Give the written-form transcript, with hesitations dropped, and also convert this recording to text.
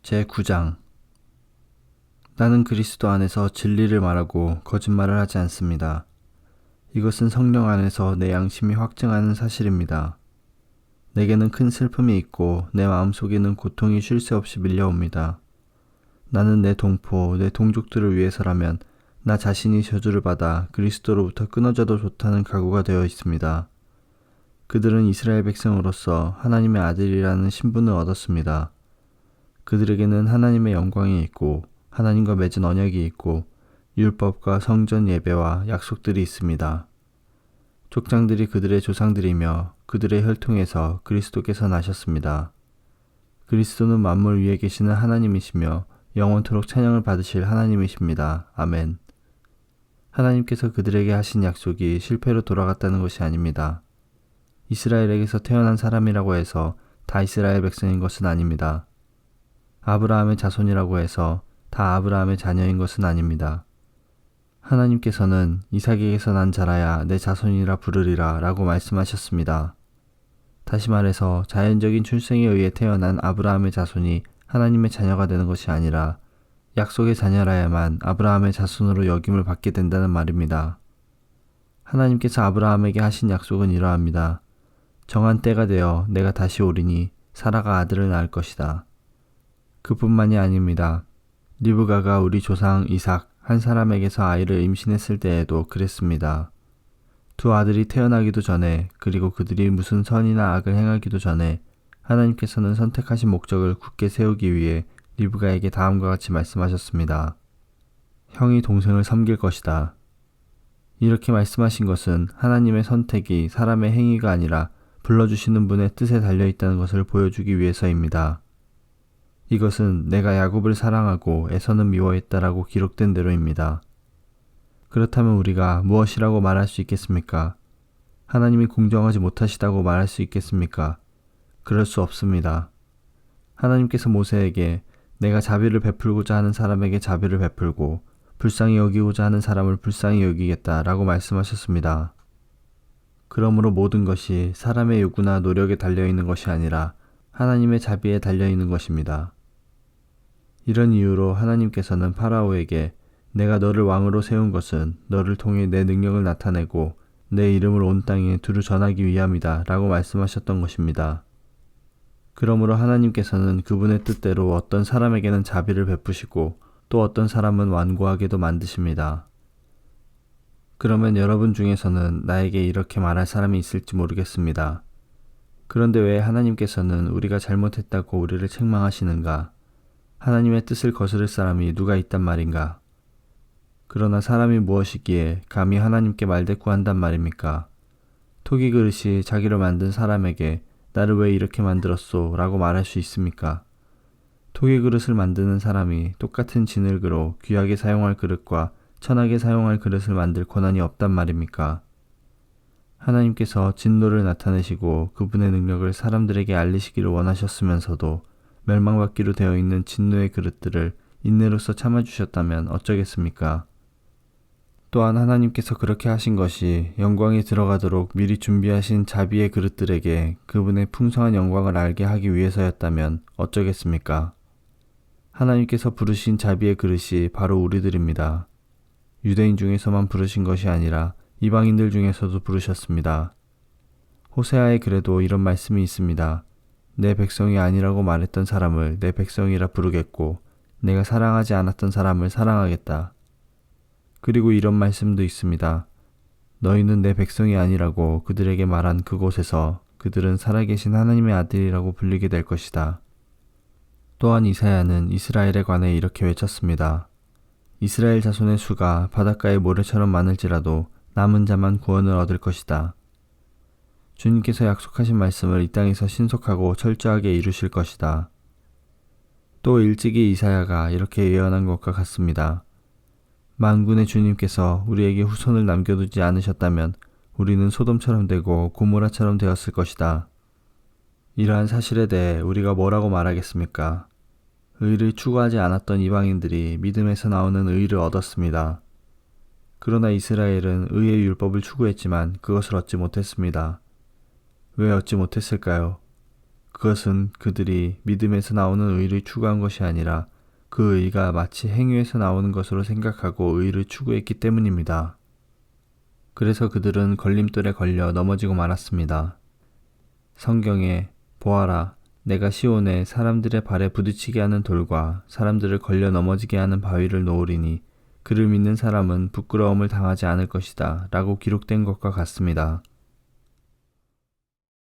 제9장 나는 그리스도 안에서 진리를 말하고 거짓말을 하지 않습니다. 이것은 성령 안에서 내 양심이 확증하는 사실입니다. 내게는 큰 슬픔이 있고 내 마음속에는 고통이 쉴 새 없이 밀려옵니다. 나는 내 동포, 내 동족들을 위해서라면 나 자신이 저주를 받아 그리스도로부터 끊어져도 좋다는 각오가 되어 있습니다. 그들은 이스라엘 백성으로서 하나님의 아들이라는 신분을 얻었습니다. 그들에게는 하나님의 영광이 있고 하나님과 맺은 언약이 있고 율법과 성전 예배와 약속들이 있습니다. 족장들이 그들의 조상들이며 그들의 혈통에서 그리스도께서 나셨습니다. 그리스도는 만물 위에 계시는 하나님이시며 영원토록 찬양을 받으실 하나님이십니다. 아멘. 하나님께서 그들에게 하신 약속이 실패로 돌아갔다는 것이 아닙니다. 이스라엘에게서 태어난 사람이라고 해서 다 이스라엘 백성인 것은 아닙니다. 아브라함의 자손이라고 해서 다 아브라함의 자녀인 것은 아닙니다. 하나님께서는 이삭에게서 난 자라야 내 자손이라 부르리라 라고 말씀하셨습니다. 다시 말해서 자연적인 출생에 의해 태어난 아브라함의 자손이 하나님의 자녀가 되는 것이 아니라 약속의 자녀라야만 아브라함의 자손으로 여김을 받게 된다는 말입니다. 하나님께서 아브라함에게 하신 약속은 이러합니다. 정한 때가 되어 내가 다시 오리니 사라가 아들을 낳을 것이다. 그뿐만이 아닙니다. 리브가가 우리 조상 이삭 한 사람에게서 아이를 임신했을 때에도 그랬습니다. 두 아들이 태어나기도 전에 그리고 그들이 무슨 선이나 악을 행하기도 전에 하나님께서는 선택하신 목적을 굳게 세우기 위해 리브가에게 다음과 같이 말씀하셨습니다. 형이 동생을 섬길 것이다. 이렇게 말씀하신 것은 하나님의 선택이 사람의 행위가 아니라 불러주시는 분의 뜻에 달려있다는 것을 보여주기 위해서입니다. 이것은 내가 야곱을 사랑하고 에서는 미워했다라고 기록된 대로입니다. 그렇다면 우리가 무엇이라고 말할 수 있겠습니까? 하나님이 공정하지 못하시다고 말할 수 있겠습니까? 그럴 수 없습니다. 하나님께서 모세에게 내가 자비를 베풀고자 하는 사람에게 자비를 베풀고 불쌍히 여기고자 하는 사람을 불쌍히 여기겠다라고 말씀하셨습니다. 그러므로 모든 것이 사람의 요구나 노력에 달려있는 것이 아니라 하나님의 자비에 달려있는 것입니다. 이런 이유로 하나님께서는 파라오에게 내가 너를 왕으로 세운 것은 너를 통해 내 능력을 나타내고 내 이름을 온 땅에 두루 전하기 위함이다 라고 말씀하셨던 것입니다. 그러므로 하나님께서는 그분의 뜻대로 어떤 사람에게는 자비를 베푸시고 또 어떤 사람은 완고하게도 만드십니다. 그러면 여러분 중에서는 나에게 이렇게 말할 사람이 있을지 모르겠습니다. 그런데 왜 하나님께서는 우리가 잘못했다고 우리를 책망하시는가? 하나님의 뜻을 거스를 사람이 누가 있단 말인가? 그러나 사람이 무엇이기에 감히 하나님께 말대꾸한단 말입니까? 토기 그릇이 자기를 만든 사람에게 나를 왜 이렇게 만들었소? 라고 말할 수 있습니까? 토기 그릇을 만드는 사람이 똑같은 진흙으로 귀하게 사용할 그릇과 천하게 사용할 그릇을 만들 권한이 없단 말입니까? 하나님께서 진노를 나타내시고 그분의 능력을 사람들에게 알리시기를 원하셨으면서도 멸망받기로 되어 있는 진노의 그릇들을 인내로서 참아주셨다면 어쩌겠습니까? 또한 하나님께서 그렇게 하신 것이 영광에 들어가도록 미리 준비하신 자비의 그릇들에게 그분의 풍성한 영광을 알게 하기 위해서였다면 어쩌겠습니까? 하나님께서 부르신 자비의 그릇이 바로 우리들입니다. 유대인 중에서만 부르신 것이 아니라 이방인들 중에서도 부르셨습니다. 호세아에 그래도 이런 말씀이 있습니다. 내 백성이 아니라고 말했던 사람을 내 백성이라 부르겠고 내가 사랑하지 않았던 사람을 사랑하겠다. 그리고 이런 말씀도 있습니다. 너희는 내 백성이 아니라고 그들에게 말한 그곳에서 그들은 살아계신 하나님의 아들이라고 불리게 될 것이다. 또한 이사야는 이스라엘에 관해 이렇게 외쳤습니다. 이스라엘 자손의 수가 바닷가의 모래처럼 많을지라도 남은 자만 구원을 얻을 것이다. 주님께서 약속하신 말씀을 이 땅에서 신속하고 철저하게 이루실 것이다. 또 일찍이 이사야가 이렇게 예언한 것과 같습니다. 만군의 주님께서 우리에게 후손을 남겨두지 않으셨다면 우리는 소돔처럼 되고 고모라처럼 되었을 것이다. 이러한 사실에 대해 우리가 뭐라고 말하겠습니까? 의를 추구하지 않았던 이방인들이 믿음에서 나오는 의를 얻었습니다. 그러나 이스라엘은 의의 율법을 추구했지만 그것을 얻지 못했습니다. 왜 얻지 못했을까요? 그것은 그들이 믿음에서 나오는 의를 추구한 것이 아니라 그 의가 마치 행위에서 나오는 것으로 생각하고 의를 추구했기 때문입니다. 그래서 그들은 걸림돌에 걸려 넘어지고 말았습니다. 성경에 보아라, 내가 시온에 사람들의 발에 부딪히게 하는 돌과 사람들을 걸려 넘어지게 하는 바위를 놓으리니 그를 믿는 사람은 부끄러움을 당하지 않을 것이다 라고 기록된 것과 같습니다.